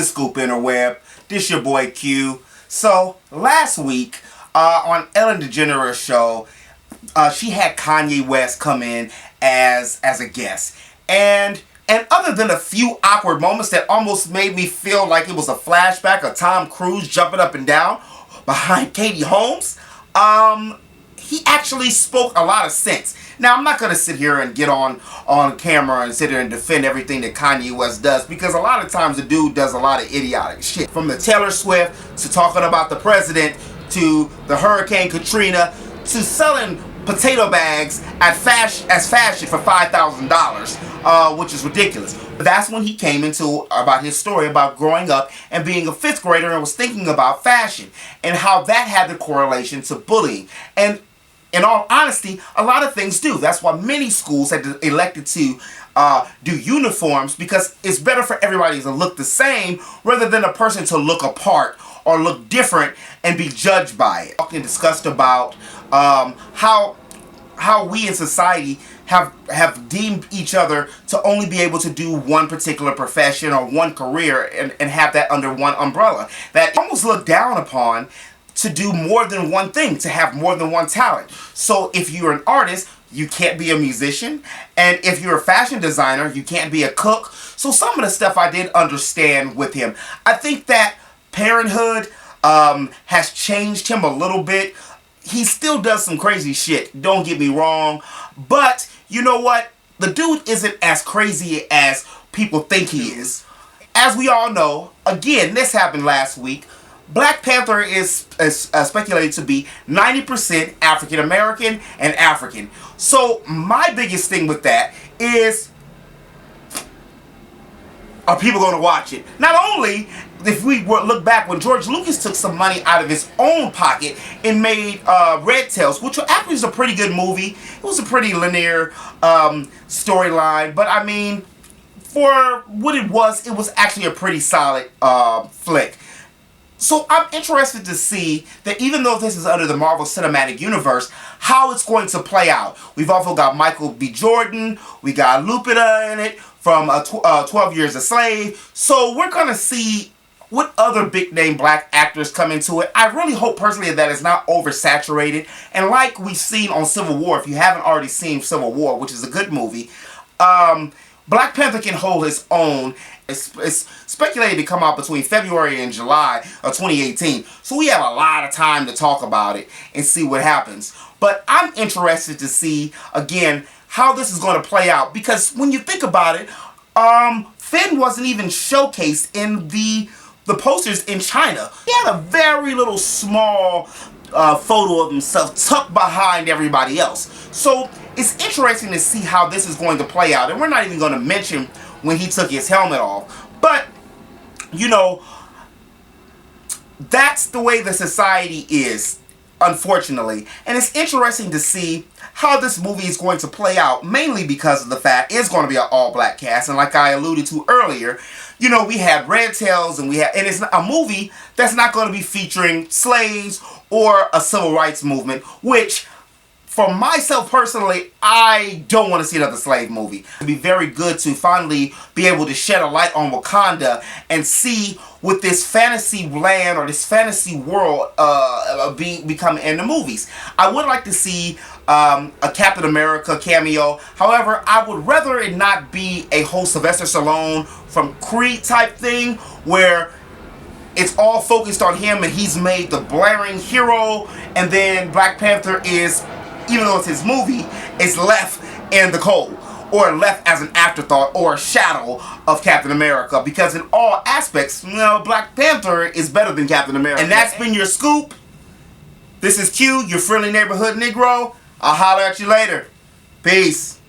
the scoop interweb? This your boy Q. So last week on Ellen DeGeneres show, she had Kanye West come in as a guest, and other than a few awkward moments that almost made me feel like it was a flashback of Tom Cruise jumping up and down behind Katie Holmes, he actually spoke a lot of sense. Now, I'm not going to sit here and get on camera and sit here and defend everything that Kanye West does, because a lot of times the dude does a lot of idiotic shit. From the Taylor Swift to talking about the president to the Hurricane Katrina to selling potato bags as fashion for $5,000, which is ridiculous. But that's when he came into about his story about growing up and being a 5th grader and was thinking about fashion and how that had the correlation to bullying. And in all honesty, a lot of things do. That's why many schools had elected to do uniforms, because it's better for everybody to look the same rather than a person to look apart or look different and be judged by it. Talking discussed about how we in society have deemed each other to only be able to do one particular profession or one career and have that under one umbrella. That almost looked down upon to do more than one thing, to have more than one talent. So if you're an artist, you can't be a musician, and if you're a fashion designer, you can't be a cook. So some of the stuff I did understand with him. I think that parenthood has changed him a little bit. He still does some crazy shit, don't get me wrong, but you know what? The dude isn't as crazy as people think he is. As we all know, again, this happened last week, Black Panther is speculated to be 90% African American and African. So my biggest thing with that is, are people going to watch it? Not only, if we look back when George Lucas took some money out of his own pocket and made Red Tails, which actually is a pretty good movie. It was a pretty linear storyline, but I mean, for what it was actually a pretty solid flick. So I'm interested to see that even though this is under the Marvel Cinematic Universe, how it's going to play out. We've also got Michael B. Jordan, we got Lupita in it from 12 Years a Slave. So we're going to see what other big name black actors come into it. I really hope personally that it's not oversaturated. And like we've seen on Civil War, if you haven't already seen Civil War, which is a good movie, Black Panther can hold his own. It's speculated to come out between February and July of 2018. So we have a lot of time to talk about it and see what happens. But I'm interested to see, again, how this is going to play out. Because when you think about it, Finn wasn't even showcased in the posters in China. He had a very little small photo of himself tucked behind everybody else. So it's interesting to see how this is going to play out. And we're not even going to mention when he took his helmet off. But, you know, that's the way the society is, unfortunately. And it's interesting to see how this movie is going to play out, mainly because of the fact it's going to be an all-black cast. And like I alluded to earlier, you know, we had Red Tails, and it's a movie that's not going to be featuring slaves or a civil rights movement, which, for myself personally, I don't want to see another slave movie. It'd be very good to finally be able to shed a light on Wakanda and see what this fantasy land or this fantasy world becoming in the movies. I would like to see a Captain America cameo. However, I would rather it not be a whole Sylvester Stallone from Creed type thing where it's all focused on him and he's made the blaring hero, and then Black Panther is, even though it's his movie, is left in the cold or left as an afterthought or a shadow of Captain America, because in all aspects, you know, Black Panther is better than Captain America. And that's been your scoop. This is Q, your friendly neighborhood Negro. I'll holler at you later. Peace.